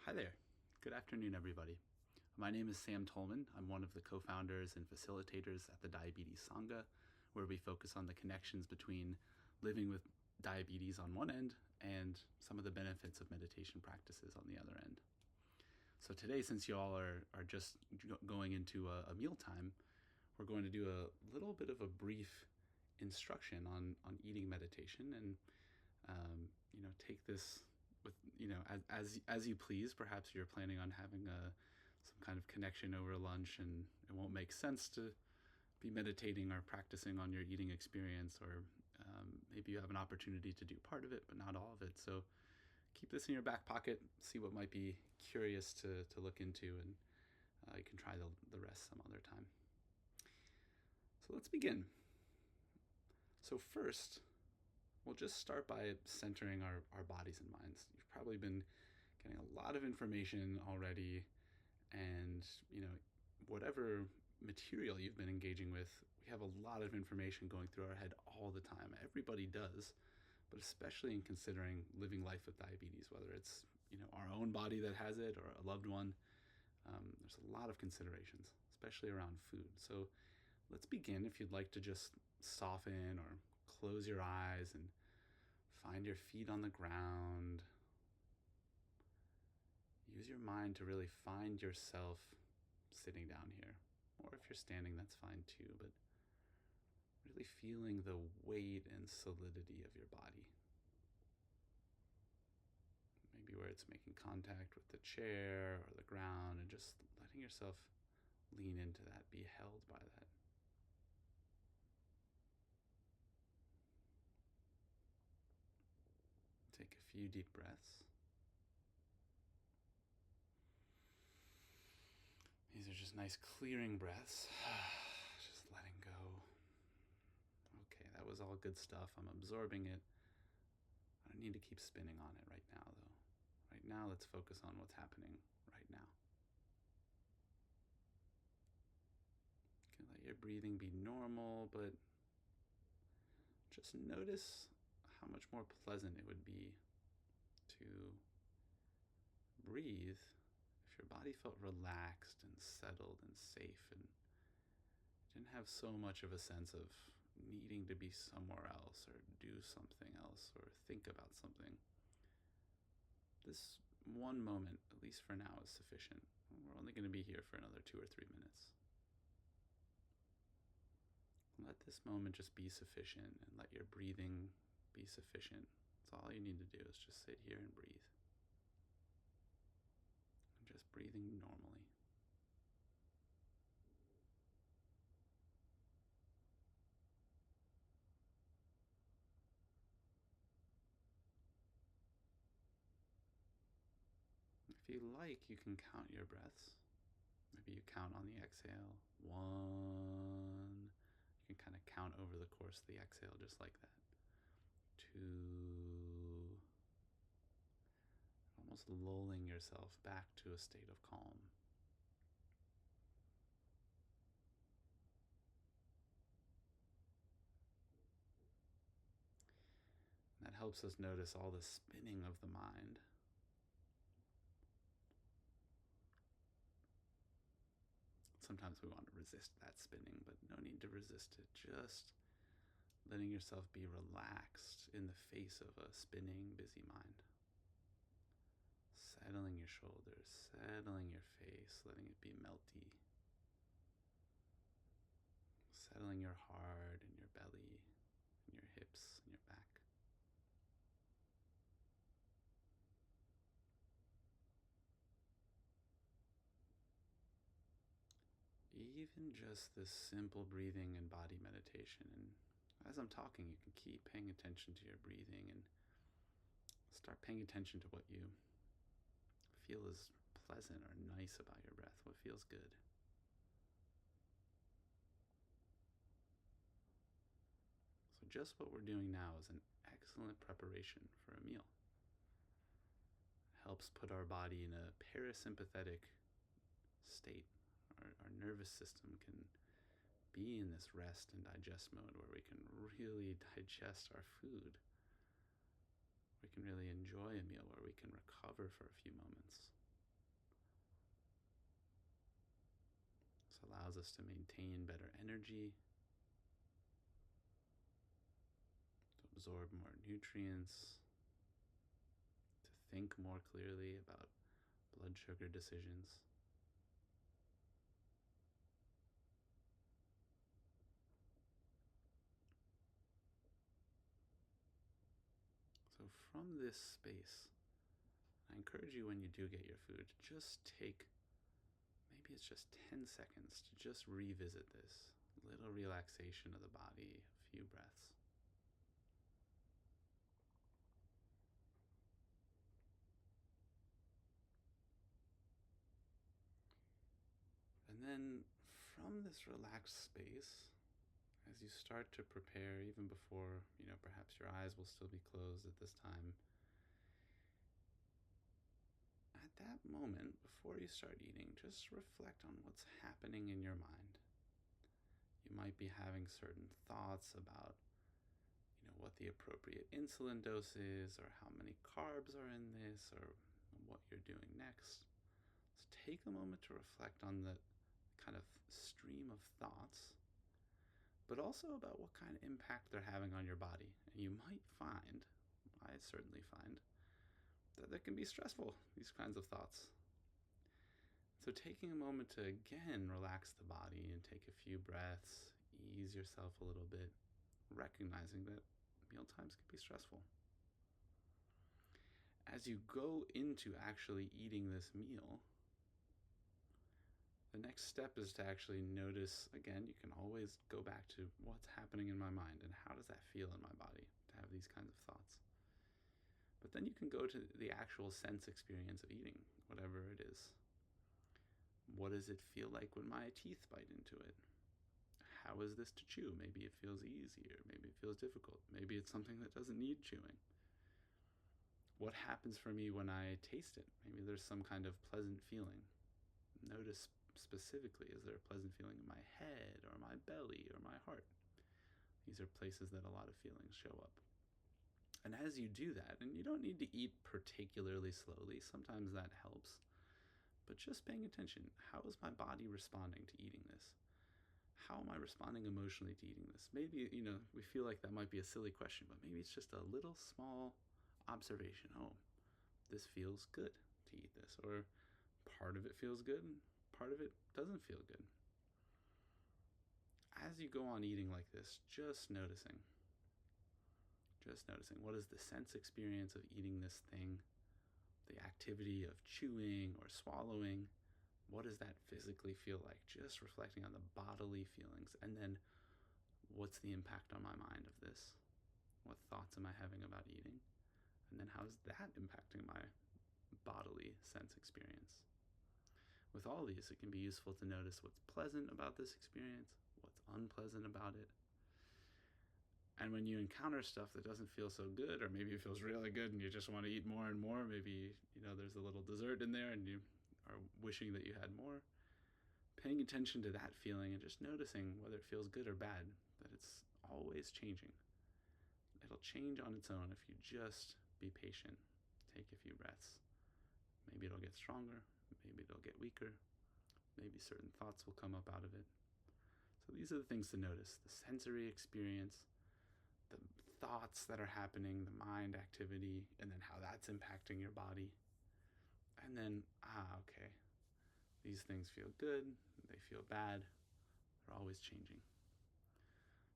Hi there. Good afternoon, everybody. My name is Sam Tullman. I'm one of the co-founders and facilitators at the Diabetes Sangha, where we focus on the connections between living with diabetes on one end and some of the benefits of meditation practices on the other end. So today, since you all are just going into a mealtime, we're going to do a little bit of a brief instruction on eating meditation and take this with as you please. Perhaps you're planning on having some kind of connection over lunch, and it won't make sense to be meditating or practicing on your eating experience, or maybe you have an opportunity to do part of it but not all of it. So keep this in your back pocket, see what might be curious to look into, and you can try the rest some other time. So let's begin. So first, we'll just start by centering our bodies and minds. You've probably been getting a lot of information already, and whatever material you've been engaging with, we have a lot of information going through our head all the time. Everybody does, but especially in considering living life with diabetes, whether it's our own body that has it or a loved one, there's a lot of considerations, especially around food. So let's begin. If you'd like to just soften or close your eyes and find your feet on the ground. Use your mind to really find yourself sitting down here. Or if you're standing, that's fine too, but really feeling the weight and solidity of your body. Maybe where it's making contact with the chair or the ground, and just letting yourself lean into that, be held by that. Take a few deep breaths. These are just nice clearing breaths. Just letting go. Okay, that was all good stuff. I'm absorbing it. I don't need to keep spinning on it right now, though. Right now, let's focus on what's happening right now. You can let your breathing be normal, but just notice how much more pleasant it would be to breathe if your body felt relaxed and settled and safe and didn't have so much of a sense of needing to be somewhere else or do something else or think about something. This one moment, at least for now, is sufficient. We're only going to be here for another 2 or 3 minutes. Let this moment just be sufficient, and let your breathing be sufficient. That's all you need to do, is just sit here and breathe. And just breathing normally. If you like, you can count your breaths. Maybe you count on the exhale. 1. You can kind of count over the course of the exhale just like that. 2. Almost lulling yourself back to a state of calm. That helps us notice all the spinning of the mind. Sometimes we want to resist that spinning, but no need to resist it. Just letting yourself be relaxed in the face of a spinning, busy mind. Settling your shoulders, settling your face, letting it be melty. Settling your heart and your belly and your hips and your back. Even just this simple breathing and body meditation. And as I'm talking, you can keep paying attention to your breathing and start paying attention to what you feel is pleasant or nice about your breath, what feels good. So just what we're doing now is an excellent preparation for a meal. It helps put our body in a parasympathetic state. Our nervous system can be in this rest and digest mode where we can really digest our food. We can really enjoy a meal, where we can recover for a few moments. allows us to maintain better energy, to absorb more nutrients, to think more clearly about blood sugar decisions. So from this space, I encourage you, when you do get your food, just take, maybe it's just 10 seconds to just revisit this little relaxation of the body, a few breaths. And then from this relaxed space, as you start to prepare, even before, perhaps your eyes will still be closed at this time, at that moment, before you start eating, just reflect on what's happening in your mind. You might be having certain thoughts about, what the appropriate insulin dose is, or how many carbs are in this, or what you're doing next. So take a moment to reflect on the kind of stream of thoughts, but also about what kind of impact they're having on your body. And you might find, I certainly find, that they can be stressful, these kinds of thoughts. So taking a moment to again relax the body and take a few breaths, ease yourself a little bit, recognizing that meal times can be stressful. As you go into actually eating this meal, the next step is to actually notice, again, you can always go back to what's happening in my mind and how does that feel in my body to have these kinds of thoughts. But then you can go to the actual sense experience of eating, whatever it is. What does it feel like when my teeth bite into it? How is this to chew? Maybe it feels easier. Maybe it feels difficult. Maybe it's something that doesn't need chewing. What happens for me when I taste it? Maybe there's some kind of pleasant feeling. Notice specifically, is there a pleasant feeling in my head or my belly or my heart? These are places that a lot of feelings show up. And as you do that, and you don't need to eat particularly slowly, sometimes that helps, but just paying attention, how is my body responding to eating this? How am I responding emotionally to eating this? Maybe, we feel like that might be a silly question, but maybe it's just a little small observation. Oh, this feels good to eat this, or part of it feels good and part of it doesn't feel good. As you go on eating like this, just noticing what is the sense experience of eating this thing, the activity of chewing or swallowing. What does that physically feel like? Just reflecting on the bodily feelings. And then what's the impact on my mind of this? What thoughts am I having about eating? And then how's that impacting my bodily sense experience? With all these, it can be useful to notice what's pleasant about this experience, what's unpleasant about it. And when you encounter stuff that doesn't feel so good, or maybe it feels really good and you just want to eat more and more, maybe, there's a little dessert in there and you are wishing that you had more, paying attention to that feeling and just noticing whether it feels good or bad, that it's always changing. It'll change on its own if you just be patient, take a few breaths. Maybe it'll get stronger, maybe it'll get weaker, maybe certain thoughts will come up out of it. So these are the things to notice: the sensory experience, the thoughts that are happening, the mind activity, and then how that's impacting your body. And then, okay, these things feel good, they feel bad, they're always changing.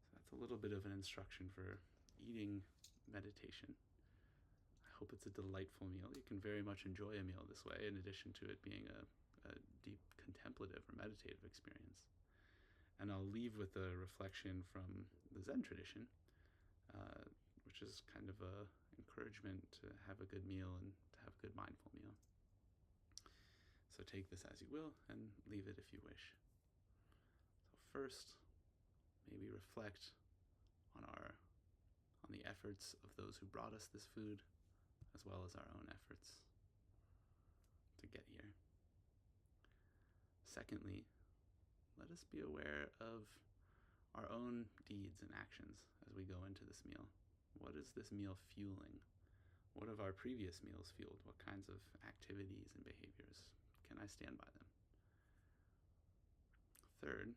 So that's a little bit of an instruction for eating meditation. I hope it's a delightful meal. You can very much enjoy a meal this way, in addition to it being a deep contemplative or meditative experience. And I'll leave with a reflection from the Zen tradition, which is kind of a encouragement to have a good meal and to have a good mindful meal. So take this as you will and leave it if you wish. So first, maybe reflect on the efforts of those who brought us this food, as well as our own efforts to get here. Secondly, let us be aware of our own deeds and actions as we go into this meal. What is this meal fueling? What have our previous meals fueled? What kinds of activities and behaviors? Can I stand by them? third,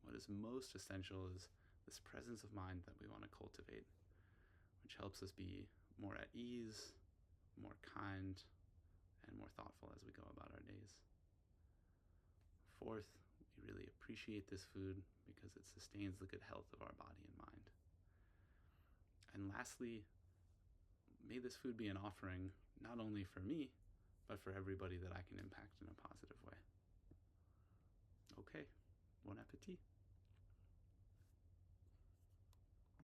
what is most essential is this presence of mind that we want to cultivate, which helps us be more at ease, more kind, and more thoughtful as we go about our days. Fourth, we really appreciate this food because it sustains the good health of our body and mind. And lastly, may this food be an offering not only for me, but for everybody that I can impact in a positive way. Okay, bon appetit.